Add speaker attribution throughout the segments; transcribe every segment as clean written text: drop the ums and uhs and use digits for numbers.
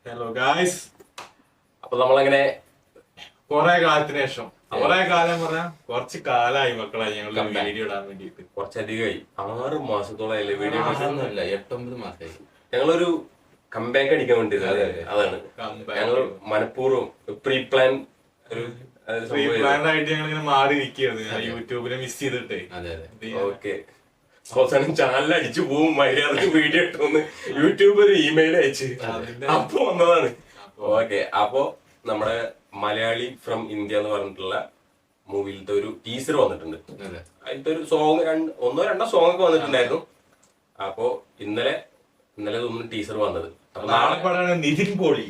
Speaker 1: Hello guys.
Speaker 2: അപ്പൊ നമ്മളങ്ങനെ
Speaker 1: കൊറേ കാലത്തിന് ശേഷം, കൊറേ കാലം പറഞ്ഞാ കുറച്ച് കാലമായി മക്കളെ ഞങ്ങൾ വീഡിയോ ഇടാൻ വേണ്ടിട്ട്.
Speaker 2: കുറച്ചധികമായി 6 മാസത്തോളായില്ലേ വീഡിയോ
Speaker 3: മാസമൊന്നുമല്ല, 8-9 മാസമായി.
Speaker 2: ഞങ്ങളൊരു കംബാക്ക് അടിക്കാൻ വേണ്ടി അതാണ് ഞങ്ങൾ മനഃപൂർവ്വം പ്രീ പ്ലാൻ ഒരു
Speaker 1: പ്ലാൻഡ് ആയിട്ട് ഞങ്ങൾ ഇങ്ങനെ മാറി നിൽക്കുകയായിരുന്നു യൂട്യൂബിനെ മിസ് ചെയ്തിട്ടേ.
Speaker 2: ഓക്കെ അവസാനം ചാനൽ അടിച്ചു പോവും, മര്യാദക്ക് വീഡിയോ ഇട്ടൊന്ന് യൂട്യൂബ് ഒരു ഇമെയിൽ അയച്ച് അപ്പൊ വന്നതാണ്. ഓക്കെ, അപ്പൊ നമ്മുടെ മലയാളി ഫ്രം ഇന്ത്യ എന്ന് പറഞ്ഞിട്ടുള്ള മൂവിയിലത്തെ ഒരു ടീസർ വന്നിട്ടുണ്ട്. അതിലത്തെ ഒരു സോങ് 1-2 സോങ് ഒക്കെ വന്നിട്ടുണ്ടായിരുന്നു. അപ്പൊ ഇന്നലെ തോന്നുന്നു ടീസർ വന്നത്.
Speaker 1: നാളെ നിതിൻ പോളി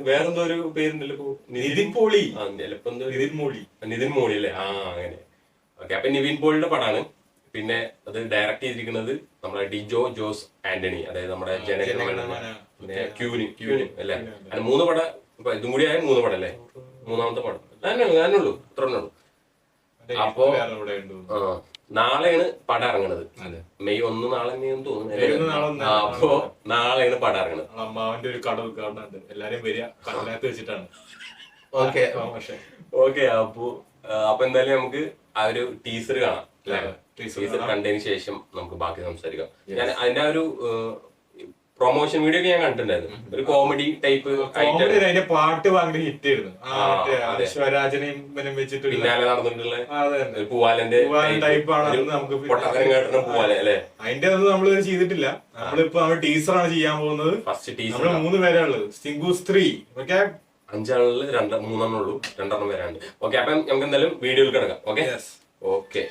Speaker 2: വേറെന്തോ ഒരു പേരുണ്ടല്ലോ,
Speaker 1: നിതിൻ പോളി
Speaker 2: ചിലപ്പോ നിതിൻ മോളി അല്ലേ? അങ്ങനെ. ഓക്കെ, അപ്പൊ നിവിൻ പോളിയുടെ പടമാണ്. പിന്നെ അത് ഡയറക്ട് ചെയ്തിരിക്കുന്നത് നമ്മുടെ ഡിജോ ജോസ് ആന്റണി, അതായത് നമ്മുടെ ജനഗണമന, പിന്നെ ക്യൂന് അല്ലേ? അങ്ങനെ 3 പടം. ഇപ്പൊ ഇതും കൂടി ആയ 3 പടം അല്ലേ? 3ാമത്തെ പടം ഞാനുള്ളൂ, ഇത്ര ഉള്ളൂ. അപ്പോ നാളെയാണ് പടം ഇറങ്ങണത്. മെയ് 1 നാളെ തോന്നുന്നു. അപ്പോ നാളെയാണ് പടം ഇറങ്ങണത്.
Speaker 1: അമ്മാവന്റെ ഒരു കട ഉദ്ഘാടനം, എല്ലാരും വരിക കടലകത്ത് വെച്ചിട്ടാണ്.
Speaker 2: ഓക്കെ, അപ്പൊ എന്തായാലും നമുക്ക് ആ ഒരു ടീസർ കാണാം. ടീസർ കണ്ടതിന് ശേഷം നമുക്ക് ബാക്കി സംസാരിക്കാം. ഞാൻ അതിന്റെ ഒരു പ്രൊമോഷൻ വീഡിയോ ഒക്കെ ഞാൻ കണ്ടിട്ടുണ്ടായിരുന്നു. ഒരു കോമഡി ടൈപ്പ്
Speaker 1: അതിന്റെ പാട്ട് ഭയങ്കര ഹിറ്റ് ആയിരുന്നു. സ്വരാജനെയും വെച്ചിട്ട്
Speaker 2: പിന്നാലെ നടന്നിട്ടുള്ള പൂവാലന്റെ
Speaker 1: ടൈപ്പ് ആണ്. നമുക്ക്
Speaker 2: പൊട്ടക്കരങ്ങാട്ടിന് പൂവാല അല്ലെ?
Speaker 1: അതിന്റെ ഒന്നും നമ്മൾ ചെയ്തിട്ടില്ല. നമ്മളിപ്പോ നമ്മൾ ടീസറാണ് ചെയ്യാൻ പോകുന്നത്.
Speaker 2: ഫസ്റ്റ് ടീസർ
Speaker 1: 3 പേരാ ഉള്ളത്. സിംഗൂസ് 3. ഓക്കെ,
Speaker 2: 5 ആളുകളിൽ 3 ഉള്ളൂ, 2 വരാണ്ട്. ഓക്കെ, അപ്പൊ നമുക്ക് എന്തായാലും വീഡിയോയിൽ കിടക്കാം. ഓക്കെ ഓക്കെ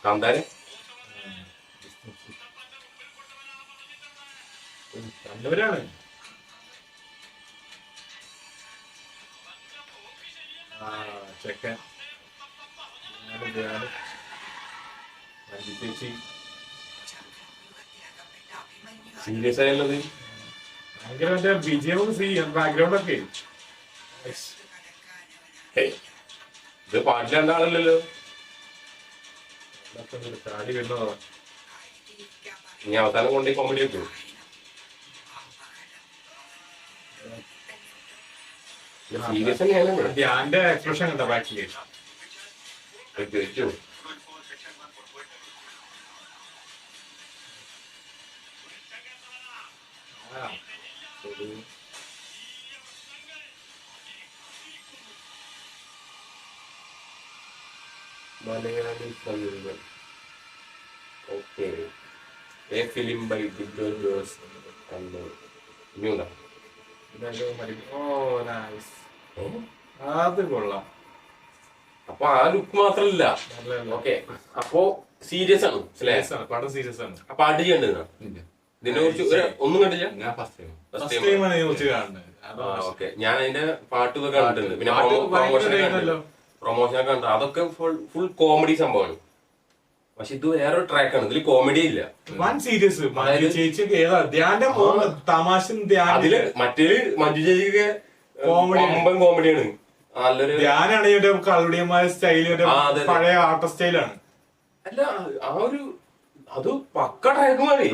Speaker 2: കാന്താര്
Speaker 1: നല്ലവരാണ്. ചെക്കൻ ചേച്ചി
Speaker 2: സീരിയസ് ആയുള്ളത്
Speaker 1: ഭയങ്കര മറ്റേ ബിജിഎം ബാക്ക്ഗ്രൗണ്ട് ഒക്കെ.
Speaker 2: ഇത് പാട്ടിൽ രണ്ടാളല്ലോ,
Speaker 1: ചാടി വരുന്നതാ.
Speaker 2: ഇനി അവസാനം കൊണ്ടേ കോമഡി വെക്കും. സീരിയസ് തന്നെയാണ്.
Speaker 1: ധ്യാന്റെ എക്സ്പ്രഷൻ കണ്ട ബാക്കില്.
Speaker 2: Malayali okay, a film by Dijo Jose and ന്യൂന.
Speaker 1: അത് കൊള്ളാം.
Speaker 2: അപ്പൊ ആ ലുക്ക് മാത്രല്ല. ഓക്കെ, അപ്പൊ സീരിയസ് ആണ്,
Speaker 1: പടം സീരിയസ് ആണ്.
Speaker 2: ആ പാട്ട് ചെയ്യേണ്ടത് ഇതിനെ കുറിച്ച് ഒന്നും കണ്ടില്ല.
Speaker 3: ഞാൻ ഫസ്റ്റ് ടൈം
Speaker 2: ഓക്കെ, ഞാൻ അതിന്റെ പാട്ട് ഇതൊക്കെ കണ്ടിട്ടുണ്ട്. പിന്നെ പ്രൊമോഷൻ ഒക്കെ കണ്ടു. അതൊക്കെ ഫുൾ കോമഡി സംഭവമാണ്. പക്ഷെ ഇത് വേറൊരു ട്രാക്കാണ്, ഇതിൽ കോമഡി ഇല്ല.
Speaker 1: One serious.
Speaker 2: അതില് മറ്റേല് മഞ്ജു ചേച്ചിക്ക് കോമഡിയാണ്. നല്ലൊരു
Speaker 1: കളുടിയന്മാർ സ്റ്റൈല്, പഴയ ആർട്ട് സ്റ്റൈലാണ്.
Speaker 2: അല്ല, ആ ഒരു അത് പക്ക ട്രാക്കുമാണ്.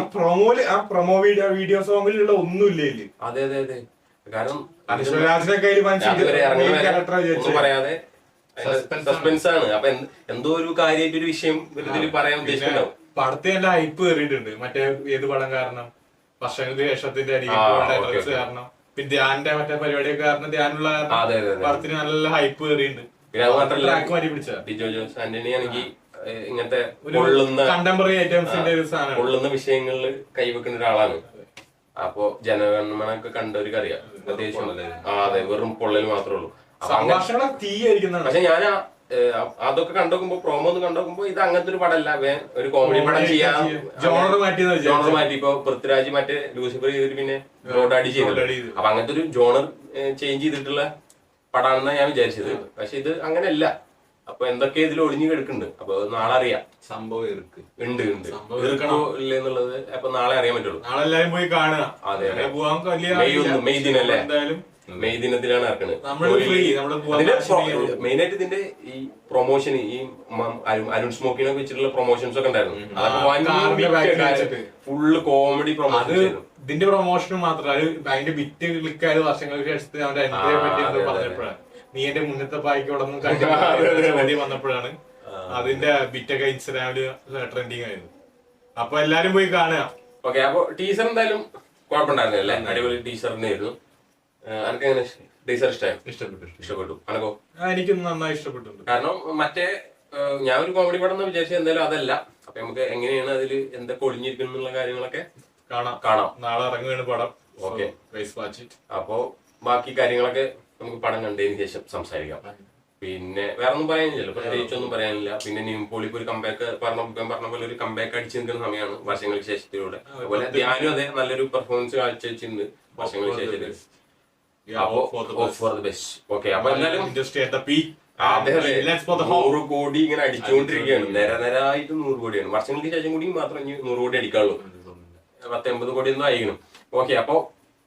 Speaker 1: പ്രൊമോ വീഡിയോ സോങ്ങിലുള്ള ഒന്നുമില്ല.
Speaker 2: അതെ അതെ അതെ, കാരണം
Speaker 1: ഒന്നും
Speaker 2: പറയാതെ സസ്പെൻസ് ആണ്. അപ്പൊ എന്തോ ഒരു കാര്യമായിട്ട് ഒരു വിഷയം ഇതിൽ പറയാൻ ഉദ്ദേശിക്കുന്നുണ്ടാവും.
Speaker 1: പടത്തെ എന്റെ ഹൈപ്പ് കയറിയിട്ടുണ്ട്. മറ്റേ ഏത് പടം കാരണം, വർഷങ്ങൾക്ക് ശേഷത്തിന്റെ കാരണം, പിന്നെ ധ്യാന്റെ മറ്റേ പരിപാടിയൊക്കെ കാരണം, ധ്യാനുള്ള പടത്തിന് നല്ല ഹൈപ്പ് കയറിയിട്ടുണ്ട്.
Speaker 2: പിന്നെ അത് മാത്രമല്ല, ഡിജോ ജോസ് ആന്റണി ആണെങ്കിൽ ഇങ്ങനത്തെ
Speaker 1: കണ്ടംപററി ഐറ്റംസിന്റെ ഒരു സാധനം,
Speaker 2: പൊള്ളുന്ന വിഷയങ്ങളിൽ കൈവെക്കുന്ന ഒരാളാണ്. അപ്പൊ ജനഗണമനൊക്കെ കണ്ടവർക്ക് അറിയാം അത്യാവശ്യം. അതെ, വെറും പൊള്ളൽ മാത്രമേ ഉള്ളൂ. പക്ഷെ ഞാൻ അതൊക്കെ കണ്ടോക്കുമ്പോ, പ്രോമോ ഒന്ന് കണ്ടോക്കുമ്പോ ഇത് അങ്ങനത്തെ ഒരു പടമല്ല. ഒരു കോമഡി പടം ചെയ്യാൻ ജോണർ മാറ്റി. ഇപ്പൊ പൃഥ്വിരാജ് മറ്റേ ലൂസിഫർ ചെയ്തിട്ട് പിന്നെ റോഡാഡി ചെയ്തു. അപ്പൊ അങ്ങനത്തെ ഒരു ജോണർ ചേഞ്ച് ചെയ്തിട്ടുള്ള പടാണെന്നാണ് ഞാൻ വിചാരിച്ചത്. പക്ഷെ ഇത് അങ്ങനെയല്ല. അപ്പൊ എന്തൊക്കെ ഇതിൽ ഒളിഞ്ഞു കിടക്കുന്നുണ്ട്. അപ്പൊ നാളെ അറിയാം.
Speaker 3: സംഭവം
Speaker 2: ഉണ്ട് ഇല്ലെന്നുള്ളത് അപ്പൊ നാളെ അറിയാൻ പറ്റുള്ളൂ.
Speaker 1: നാളെ എല്ലാരും പോയി കാണുക.
Speaker 2: അതെ, മെയ് 1 മെയ് ദിനല്ലേ? മെയ് ദിനത്തിലാണ് ഇറക്കുന്നത്.
Speaker 1: നമ്മള്
Speaker 2: മെയിൻ ആയിട്ട് ഇതിന്റെ ഈ പ്രൊമോഷൻ ഈ അരുൺ സ്മോക്കിനെ വെച്ചിട്ടുള്ള പ്രൊമോഷൻസ് ഒക്കെ ഉണ്ടായിരുന്നു. അതൊക്കെ ഫുള്ള് കോമഡി പ്രൊമോഷൻ.
Speaker 1: ഇതിന്റെ പ്രൊമോഷനും മാത്രമല്ല അതിന്റെ ബിറ്റ് ക്ലിക്കായത് വർഷങ്ങൾക്ക് ശേഷത്തിൽ അവന്റെ എൻട്രിയെ പറ്റി പറഞ്ഞപ്പോഴാണ്. നീ എന്റെ മുന്നത്തെ പായ്ക്കോടൊന്നും കണ്ടി വന്നപ്പോഴാണ് അതിന്റെ ബിറ്റൊക്കെ ഇൻസ്റ്റാഗ്രാമില് ട്രെൻഡിങ് ആയത്. അപ്പൊ എല്ലാരും പോയി കാണുക.
Speaker 2: ഓക്കെ, അപ്പൊ ടീച്ചർ എന്തായാലും കുഴപ്പമുണ്ടായിരുന്നില്ല, അടിപൊളി ടീച്ചർ തന്നെയായിരുന്നു. എനിക്ക് എങ്ങനെ ടീച്ചർ ഇഷ്ടപ്പെട്ടു? അനക്കോ?
Speaker 1: എനിക്കും നന്നായി ഇഷ്ടപ്പെട്ടിട്ടുണ്ട്.
Speaker 2: കാരണം മറ്റേ ഞാൻ ഒരു കോമഡി പടം എന്ന് വിചാരിച്ചത് എന്തായാലും അതല്ല. അപ്പൊ നമുക്ക് എങ്ങനെയാണ് അതിൽ എന്തൊക്കെ ഒളിഞ്ഞിരിക്കുന്നു എന്നുള്ള കാര്യങ്ങളൊക്കെ കാണാം.
Speaker 1: നാളെ ഇറങ്ങുകയാണ് പടം.
Speaker 2: Okay,
Speaker 1: watch.
Speaker 2: അപ്പോ ബാക്കി കാര്യങ്ങളൊക്കെ നമുക്ക് പടം കണ്ടതിന് ശേഷം സംസാരിക്കാം. പിന്നെ വേറെ ഒന്നും പറയാനില്ല, പ്രത്യേകിച്ചൊന്നും പറയാനില്ല. പിന്നെ നിംപോളി ഇപ്പൊ ഒരു കമ്പാക്ക് പറഞ്ഞ പോലെ ഒരു കമ്പാക്ക് അടിച്ചു നിൽക്കുന്ന സമയമാണ് വർഷങ്ങൾക്ക് ശേഷത്തിലൂടെ. അതുപോലെ ധ്യാനും അതെ നല്ലൊരു പെർഫോമൻസ് കാഴ്ചവെച്ചിട്ടുണ്ട് വർഷങ്ങൾക്ക് ശേഷത്തിൽ. For the best. ഓക്കെ, അപ്പൊ എന്തായാലും 100 കോടി ഇങ്ങനെ അടിച്ചുകൊണ്ടിരിക്കുകയാണ്. നിരനിരായിട്ട് 100 കോടിയാണ്. വർഷങ്ങൾക്ക് ശേഷം കൂടി മാത്രം 100 കോടി അടിക്കാനുള്ളൂ. 10-80 കോടി ഒന്നും ആയിരിക്കണം. ഓക്കെ, അപ്പൊ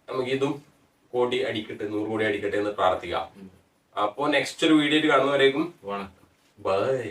Speaker 2: നമുക്ക് ഇതും കോടി അടിക്കട്ടെ, 100 കോടി അടിക്കട്ടെ എന്ന് പ്രാർത്ഥിക്കാം. അപ്പോ നെക്സ്റ്റ് ഒരു വീഡിയോ കാണുന്നവരേക്കും ബൈ.